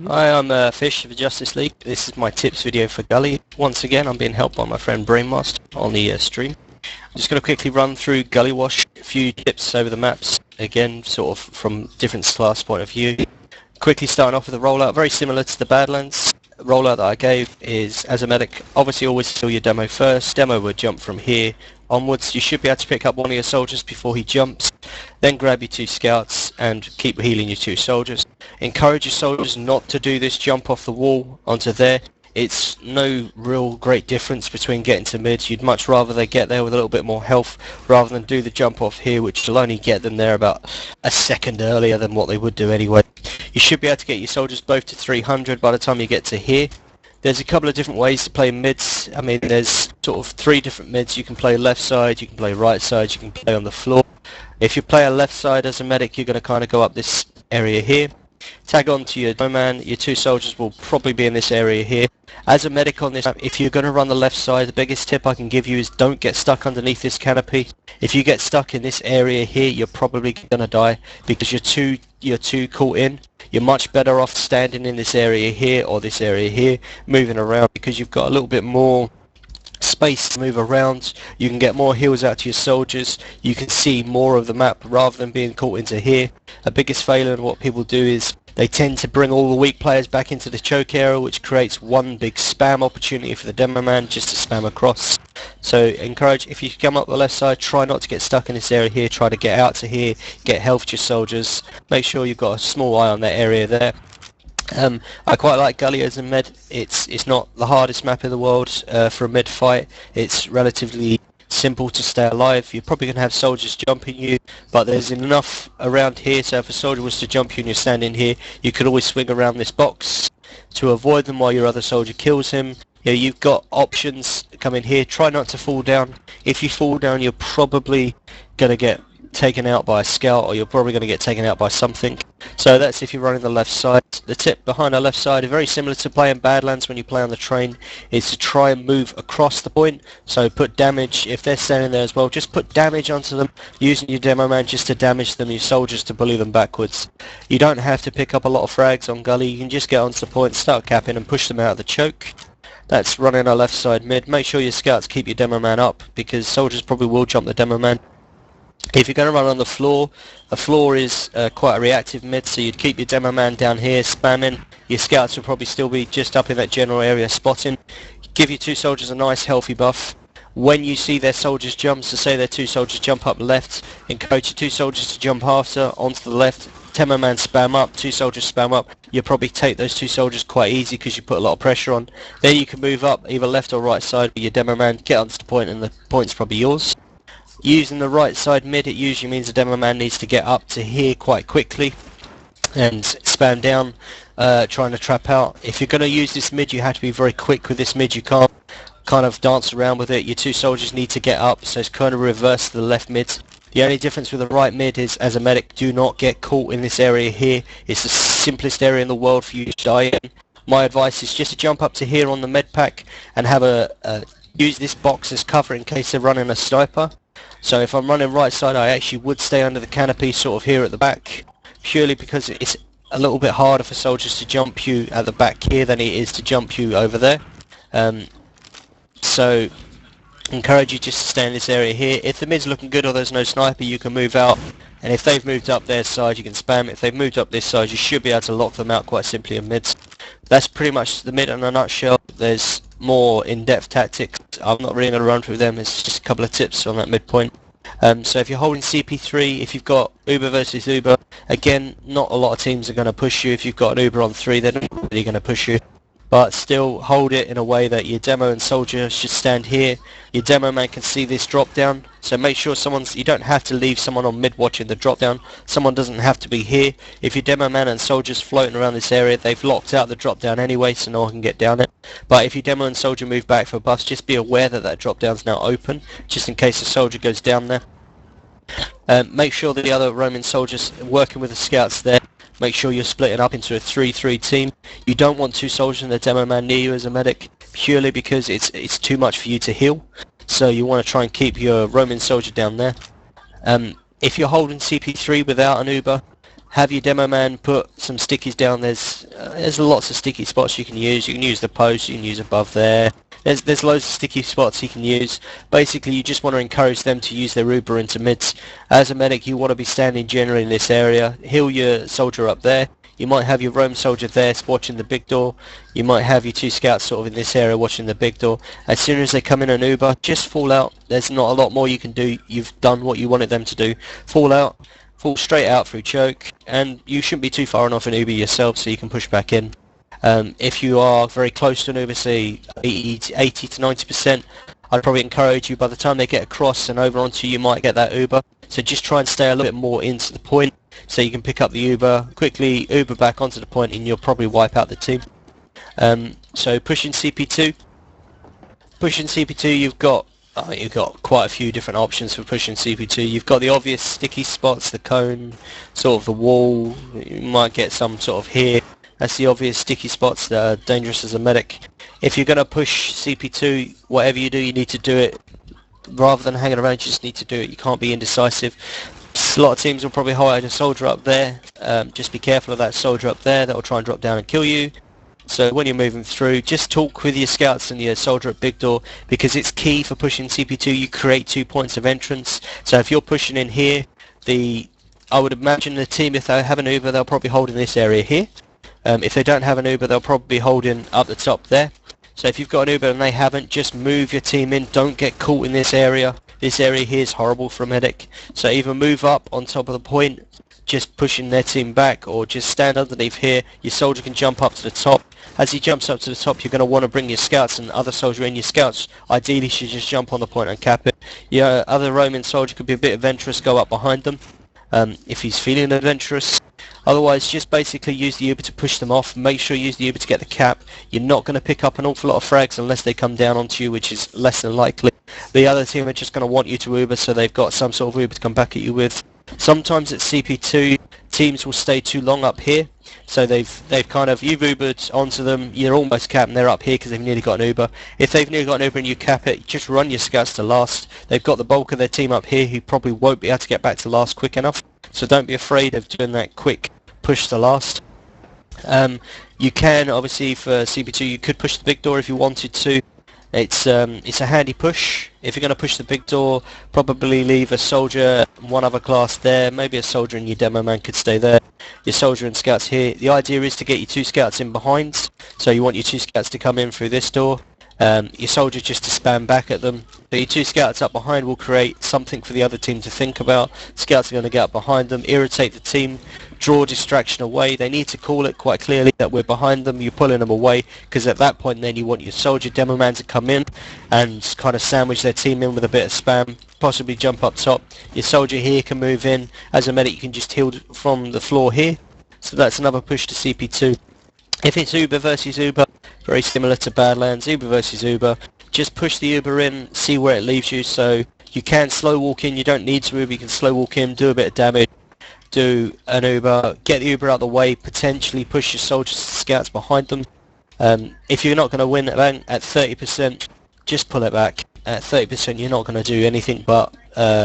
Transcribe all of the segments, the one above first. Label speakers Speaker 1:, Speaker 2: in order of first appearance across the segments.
Speaker 1: Hi, I'm Fish of the Justice League. This is my tips video for Gully. Once again, I'm being helped by my friend Brainmaster on the stream. I'm just going to quickly run through Gullywash, a few tips over the maps, again, sort of from different class point of view. Quickly starting off with the rollout, very similar to the Badlands. Rollout that I gave is, as a medic, obviously always fill your demo first. Demo would jump from here onwards. You should be able to pick up one of your soldiers before he jumps, then grab your 2 scouts and keep healing your 2 soldiers. Encourage your soldiers not to do this jump off the wall onto there. It's no real great difference between getting to mid. You'd much rather they get there with a little bit more health rather than do the jump off here, which will only get them there about a second earlier than what they would do anyway. You should be able to get your soldiers both to 300 by the time you get to here. There's a couple of different ways to play mids. I mean, there's sort of 3 different mids. You can play left side, you can play right side, you can play on the floor. If you play a left side as a medic, you're going to kind of go up this area here. Tag on to your man. Your 2 soldiers will probably be in this area here. As a medic on this map, if you're going to run the left side, the biggest tip I can give you is don't get stuck underneath this canopy. If you get stuck in this area here, you're probably going to die because you're too caught in. You're much better off standing in this area here or this area here, moving around, because you've got a little bit more space to move around. You can get more heals out to your soldiers. You can see more of the map rather than being caught into here. A biggest failure in what people do is they tend to bring all the weak players back into the choke area, which creates one big spam opportunity for the demo man just to spam across. So encourage, if you come up the left side, try not to get stuck in this area here. Try to get out to here, get health to your soldiers. Make sure you've got a small eye on that area there. I quite like Gully as a mid. It's not the hardest map in the world for a mid fight. It's relatively simple to stay alive. You're probably going to have soldiers jumping you, but there's enough around here, so if a soldier was to jump you and you're standing here, you could always swing around this box to avoid them while your other soldier kills him. You've got options coming here. Try not to fall down. If you fall down, you're probably going to get taken out by a scout, or you're probably going to get taken out by something. So that's if you're running the left side. The tip behind our left side, very similar to playing Badlands when you play on the train, is to try and move across the point. So put damage, if they're standing there as well, just put damage onto them, using your demo man just to damage them, your soldiers to bully them backwards. You don't have to pick up a lot of frags on Gully. You can just get onto the point, start capping and push them out of the choke. That's running our left side mid. Make sure your scouts keep your demo man up, because soldiers probably will jump the demo man. If you're going to run on the floor is quite a reactive mid, so you'd keep your demo man down here spamming. Your scouts will probably still be just up in that general area spotting. Give your 2 soldiers a nice healthy buff. When you see their soldiers jump, so say their 2 soldiers jump up left, encourage your 2 soldiers to jump after onto the left. Demo man spam up, 2 soldiers spam up. You'll probably take those 2 soldiers quite easy because you put a lot of pressure on. Then you can move up either left or right side with your demo man, get onto the point, and the point's probably yours. Using the right side mid, it usually means the demo man needs to get up to here quite quickly and spam down, trying to trap out. If you're going to use this mid, you have to be very quick with this mid. You can't kind of dance around with it. Your 2 soldiers need to get up, so it's kind of reverse to the left mid. The only difference with the right mid is, as a medic, do not get caught in this area here. It's the simplest area in the world for you to die in. My advice is just to jump up to here on the med pack and have use this box as cover in case they're running a sniper. So if I'm running right side, I actually would stay under the canopy sort of here at the back, purely because it's a little bit harder for soldiers to jump you at the back here than it is to jump you over there. So encourage you just to stay in this area here. If the mid's looking good or there's no sniper, you can move out, and if they've moved up their side, you can spam. If they've moved up this side, you should be able to lock them out quite simply in mids. That's pretty much the mid in a nutshell. There's more in-depth tactics. I'm not really going to run through them. It's just a couple of tips on that midpoint. So if you're holding CP3, if you've got Uber versus Uber, again, not a lot of teams are going to push you. If you've got an Uber on 3, they're not really going to push you. But still hold it in a way that your demo and soldier should stand here. Your demo man can see this drop down, so make sure you don't have to leave someone on mid watching the drop down. Someone doesn't have to be here. If your demo man and soldier's floating around this area, they've locked out the drop down anyway, so no one can get down it. But if your demo and soldier move back for buffs, just be aware that that drop down's now open, just in case the soldier goes down there. Make sure that the other Roman soldiers working with the scouts there. Make sure you're splitting up into a 3-3 team. You don't want 2 soldiers and a demo man near you as a medic, purely because it's too much for you to heal. So you want to try and keep your Roman soldier down there. If you're holding CP3 without an Uber, have your demo man put some stickies down. There's lots of sticky spots you can use. You can use the post, you can use above there. There's loads of sticky spots you can use. Basically, you just want to encourage them to use their Uber into mids. As a medic, you want to be standing generally in this area. Heal your soldier up there. You might have your roam soldier there watching the big door. You might have your 2 scouts sort of in this area watching the big door. As soon as they come in an Uber, just fall out. There's not a lot more you can do. You've done what you wanted them to do. Fall out. Fall straight out through choke, and you shouldn't be too far off an Uber yourself, so you can push back in. If you are very close to an Uber, say 80 to 90%, I'd probably encourage you, by the time they get across and over onto you, might get that Uber. So just try and stay a little bit more into the point, so you can pick up the Uber, quickly Uber back onto the point, and you'll probably wipe out the team. So pushing CP2. Pushing CP2, you've got quite a few different options for pushing CP2. You've got the obvious sticky spots, the cone, sort of the wall. You might get some sort of here. That's the obvious sticky spots that are dangerous as a medic. If you're going to push CP2, whatever you do, you need to do it. Rather than hanging around, you just need to do it. You can't be indecisive. A lot of teams will probably hide a soldier up there. Just be careful of that soldier up there. That will try and drop down and kill you. So when you're moving through, just talk with your scouts and your soldier at big door, because it's key for pushing CP2. You create 2 points of entrance. So if you're pushing in here, I would imagine the team, if they have an Uber, they'll probably hold in this area here. If they don't have an Uber, they'll probably be holding up the top there. So if you've got an Uber and they haven't, just move your team in. Don't get caught in this area. This area here is horrible for a medic. So either move up on top of the point, just pushing their team back, or just stand underneath here. Your soldier can jump up to the top. As he jumps up to the top, you're going to want to bring your scouts and other soldier in. Your scouts ideally should just jump on the point and cap it. Your other Roman soldier could be a bit adventurous, go up behind them if he's feeling adventurous. Otherwise, just basically use the Uber to push them off. Make sure you use the Uber to get the cap. You're not going to pick up an awful lot of frags unless they come down onto you, which is less than likely. The other team are just going to want you to Uber, so they've got some sort of Uber to come back at you with. Sometimes at CP2, teams will stay too long up here. So you've Ubered onto them, you're almost capped, and they're up here because they've nearly got an Uber. If they've nearly got an Uber and you cap it, just run your scouts to last. They've got the bulk of their team up here who probably won't be able to get back to last quick enough. So don't be afraid of doing that quick push to last. You can, obviously, for CP2, you could push the big door if you wanted to. It's a handy push. If you're going to push the big door, probably leave a soldier and one other class there. Maybe a soldier and your demo man could stay there. Your soldier and scouts here. The idea is to get your 2 scouts in behind. So you want your 2 scouts to come in through this door. Your soldier just to spam back at them. So your 2 scouts up behind will create something for the other team to think about. Scouts are going to get up behind them, irritate the team, draw distraction away. They need to call it quite clearly that we're behind them. You're pulling them away, because at that point then you want your soldier demo man to come in and kind of sandwich their team in with a bit of spam, possibly jump up top. Your soldier here can move in. As a medic, you can just heal from the floor here. So that's another push to CP2. If it's Uber versus Uber, very similar to Badlands, Uber versus Uber, just push the Uber in, see where it leaves you. So you can slow walk in, you don't need to Uber, you can slow walk in, do a bit of damage, do an Uber, get the Uber out of the way, potentially push your soldiers and scouts behind them. If you're not going to win at 30%, just pull it back. At 30% you're not going to do anything but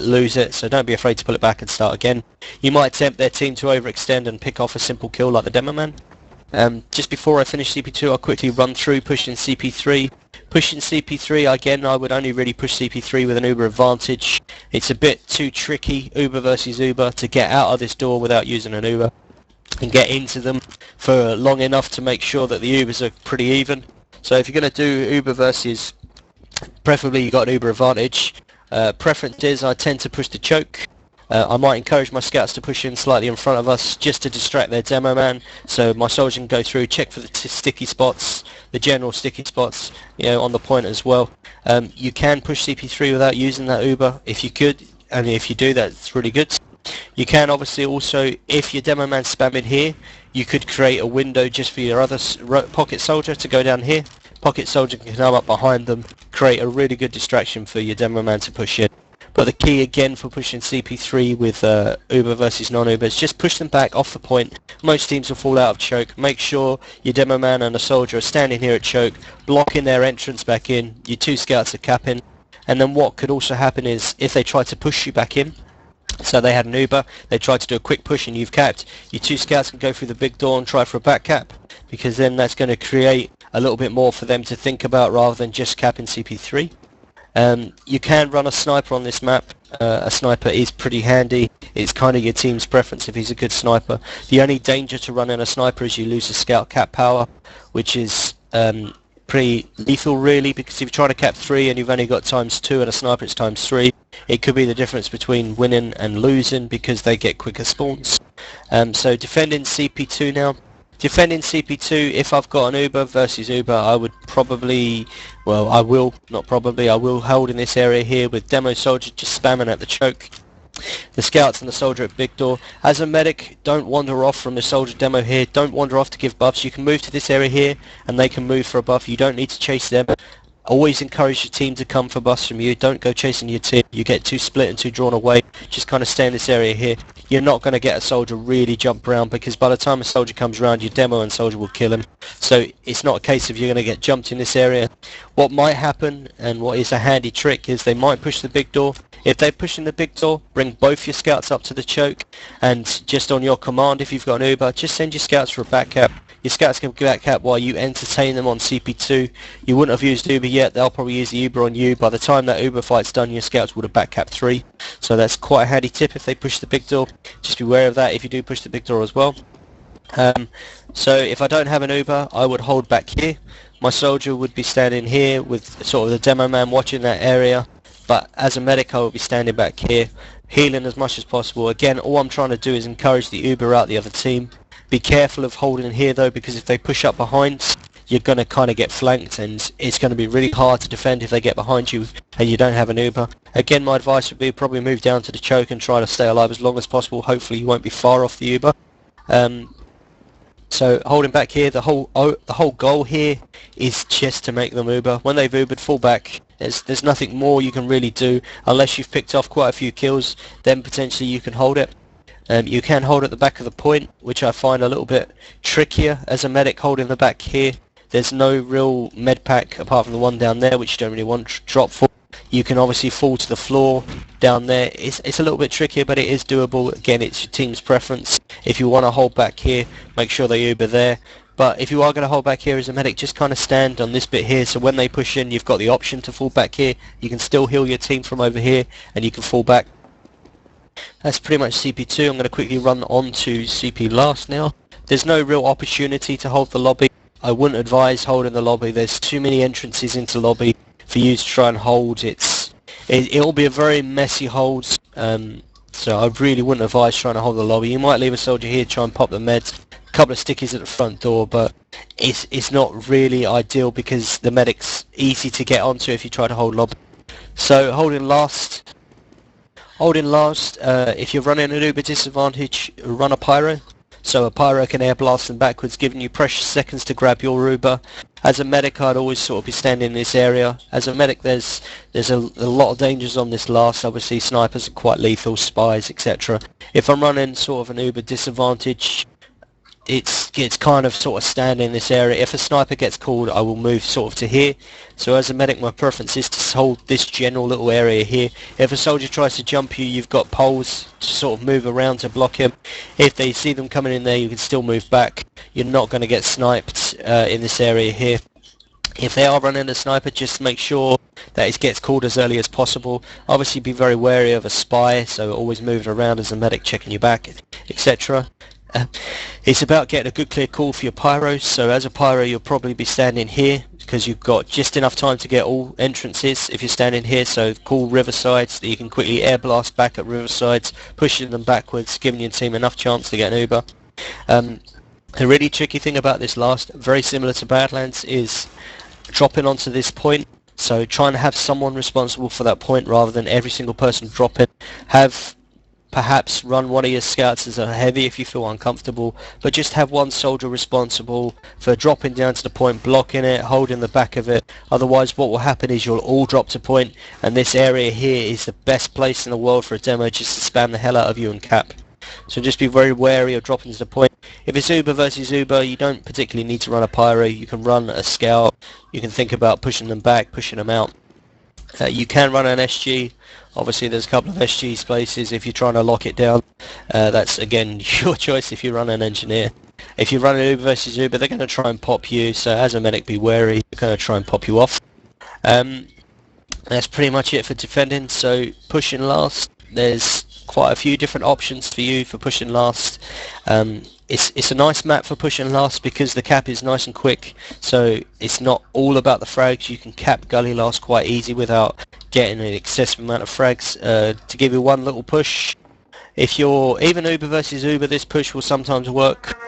Speaker 1: lose it, so don't be afraid to pull it back and start again. You might tempt their team to overextend and pick off a simple kill like the demo man. Just before I finish CP2, I'll quickly run through pushing CP3. Pushing CP3, again, I would only really push CP3 with an Uber advantage. It's a bit too tricky, Uber versus Uber, to get out of this door without using an Uber and get into them for long enough to make sure that the Ubers are pretty even. So if you're going to do Uber versus, preferably you've got an Uber advantage. Preference is I tend to push the choke. I might encourage my scouts to push in slightly in front of us just to distract their demo man, so my soldier can go through, check for the sticky spots, the general sticky spots, on the point as well. You can push CP3 without using that Uber if you could, and if you do, that's really good. You can obviously also, if your demo man's spamming here, you could create a window just for your other pocket soldier to go down here. Pocket soldier can come up behind them, create a really good distraction for your demo man to push in. But the key again for pushing CP3 with Uber versus non-Uber is just push them back off the point. Most teams will fall out of choke. Make sure your demo man and a soldier are standing here at choke, blocking their entrance back in. Your 2 scouts are capping. And then what could also happen is if they try to push you back in, So they had an Uber, they tried to do a quick push and you've capped. Your 2 scouts can go through the big door and try for a back cap, because then that's going to create a little bit more for them to think about rather than just capping CP3. You can run a sniper on this map. A sniper is pretty handy. It's kind of your team's preference if he's a good sniper. The only danger to running a sniper is you lose a scout cap power, which is pretty lethal really, because if you're trying to cap 3 and you've only got ×2 and a sniper it's ×3, it could be the difference between winning and losing because they get quicker spawns. So defending CP2 now. Defending CP2, if I've got an Uber versus Uber, I would probably, well, I will hold in this area here with Demo Soldier just spamming at the choke. The scouts and the soldier at big door. As a medic, don't wander off from the soldier demo here. Don't wander off to give buffs. You can move to this area here and they can move for a buff. You don't need to chase them. Always encourage your team to come for buffs from you. Don't go chasing your team. You get too split and too drawn away. Just kind of stay in this area here. You're not going to get a soldier really jump around, because by the time a soldier comes around, your demo and soldier will kill him. So it's not a case of you're going to get jumped in this area. What might happen, and what is a handy trick, is they might push the big door. If they're pushing the big door, bring both your scouts up to the choke, and just on your command, if you've got an Uber, just send your scouts for a back cap. Your scouts can back cap while you entertain them on CP2. You wouldn't have used Uber yet, they'll probably use the Uber on you. By the time that Uber fight's done, your scouts would have back cap 3. So that's quite a handy tip if they push the big door. Just be aware of that if you do push the big door as well. So if I don't have an Uber, I would hold back here. My soldier would be standing here with sort of the demo man watching that area. But as a medic, I will be standing back here, healing as much as possible. Again, all I'm trying to do is encourage the Uber out the other team. Be careful of holding here though, because if they push up behind, you're going to kind of get flanked, and it's going to be really hard to defend if they get behind you and you don't have an Uber. Again, my advice would be probably move down to the choke and try to stay alive as long as possible. Hopefully you won't be far off the Uber. So holding back here, the whole goal here is just to make them Uber. When they've Ubered, fall back. There's nothing more you can really do unless you've picked off quite a few kills. Then potentially you can hold it. You can hold at the back of the point, which I find a little bit trickier as a medic holding the back here. There's no real med pack apart from the one down there, which you don't really want to drop for. You can obviously fall to the floor down there. It's a little bit trickier, but it is doable. Again, it's your team's preference. If you want to hold back here, make sure they Uber there. But if you are going to hold back here as a medic, just kind of stand on this bit here. So when they push in, you've got the option to fall back here. You can still heal your team from over here, and you can fall back. That's pretty much CP2. I'm going to quickly run on to CP last now. There's no real opportunity to hold the lobby. I wouldn't advise holding the lobby. There's too many entrances into lobby for you to try and hold. It'll be a very messy hold. So I really wouldn't advise trying to hold the lobby. You might leave a soldier here, try and pop the meds. A couple of stickies at the front door, but it's not really ideal because the medic's easy to get onto if you try to hold lobby. So holding last, if you're running an Uber disadvantage, run a pyro. So a pyro can air blast them backwards, giving you precious seconds to grab your Uber. As a medic, I'd always sort of be standing in this area. As a medic, there's a lot of dangers on this last. Obviously, snipers are quite lethal, spies, etc. If I'm running sort of an Uber disadvantage, it's kind of sort of standing in this area. If a sniper gets called, I will move sort of to here. So as a medic, my preference is to hold this general little area here. If a soldier tries to jump you, you've got poles to sort of move around to block him. If they see them coming in there, you can still move back. You're not going to get sniped in this area here. If they are running a sniper, just make sure that it gets called as early as possible. Obviously be very wary of a spy, so always moving around as a medic, checking your back, etc. It's about getting a good clear call for your pyros. So as a pyro, you'll probably be standing here because you've got just enough time to get all entrances if you're standing here. So call riversides that you can quickly air blast back at riversides, pushing them backwards, giving your team enough chance to get an Uber. The really tricky thing about this last, very similar to Badlands, is dropping onto this point. So trying to have someone responsible for that point rather than every single person dropping. Perhaps run one of your scouts as a heavy if you feel uncomfortable, but just have one soldier responsible for dropping down to the point, blocking it, holding the back of it. Otherwise what will happen is you'll all drop to point, and this area here is the best place in the world for a demo just to spam the hell out of you and cap. So just be very wary of dropping to the point. If it's Uber versus Uber, you don't particularly need to run a pyro. You can run a scout. You can think about pushing them back, pushing them out. You can run an SG. Obviously there's a couple of SG places if you're trying to lock it down. That's again your choice if you run an engineer. If you run an Uber versus Uber, they're going to try and pop you, so as a medic be wary, they're going to try and pop you off. That's pretty much it for defending. So pushing last, there's quite a few different options for you for pushing last. It's a nice map for pushing last because the cap is nice and quick, so it's not all about the frags. You can cap gully last quite easy without getting an excessive amount of frags. To give you one little push, if you're even Uber versus Uber, this push will sometimes work.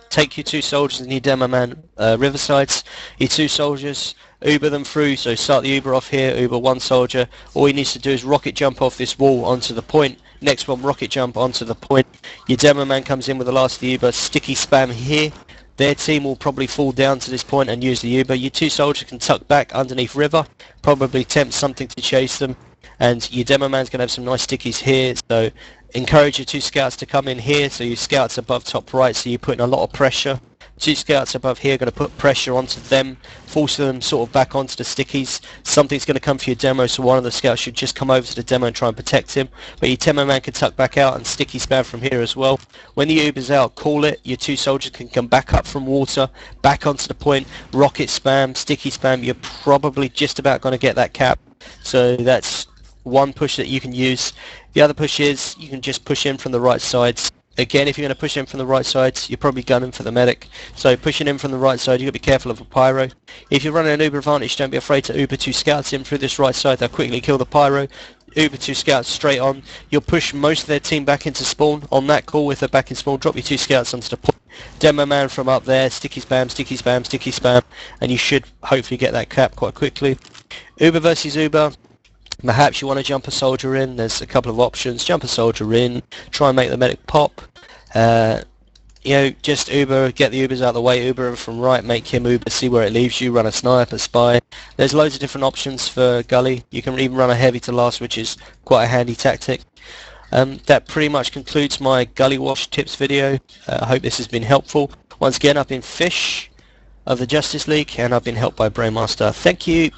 Speaker 1: Take your 2 soldiers and your demo man riversides, your 2 soldiers, Uber them through, so start the Uber off here, Uber 1 soldier. All he needs to do is rocket jump off this wall onto the point. Next one, rocket jump onto the point. Your demo man comes in with the last of the Uber, sticky spam here. Their team will probably fall down to this point and use the Uber. Your 2 soldiers can tuck back underneath river, probably tempt something to chase them. And your demo man's going to have some nice stickies here, so encourage your 2 scouts to come in here, so your scouts above top right, so you're putting a lot of pressure. 2 scouts above here are going to put pressure onto them, forcing them sort of back onto the stickies. Something's going to come for your demo, so one of the scouts should just come over to the demo and try and protect him. But your demo man can tuck back out and sticky spam from here as well. When the Uber's out, call it. Your 2 soldiers can come back up from water, back onto the point, rocket spam, sticky spam. You're probably just about going to get that cap. So that's one push that you can use. The other push is you can just push in from the right sides. Again, if you're going to push in from the right sides, you're probably gunning for the medic. So pushing in from the right side, you've got to be careful of a pyro. If you're running an Uber advantage, don't be afraid to Uber 2 scouts in through this right side. They'll quickly kill the pyro. Uber 2 scouts straight on. You'll push most of their team back into spawn. On that call, if they're back in spawn, drop your 2 scouts onto the point. Demo man from up there, sticky spam, sticky spam, sticky spam, and you should hopefully get that cap quite quickly. Uber versus Uber. Perhaps you want to jump a soldier in. There's a couple of options. Jump a soldier in, try and make the medic pop. Just Uber, get the Ubers out of the way, Uber him from right, make him Uber, see where it leaves you, run a sniper, spy. There's loads of different options for gully. You can even run a heavy to last, which is quite a handy tactic. That pretty much concludes my Gullywash tips video. I hope this has been helpful. Once again, I've been Fish of the Justice League, and I've been helped by Brainmaster. Thank you.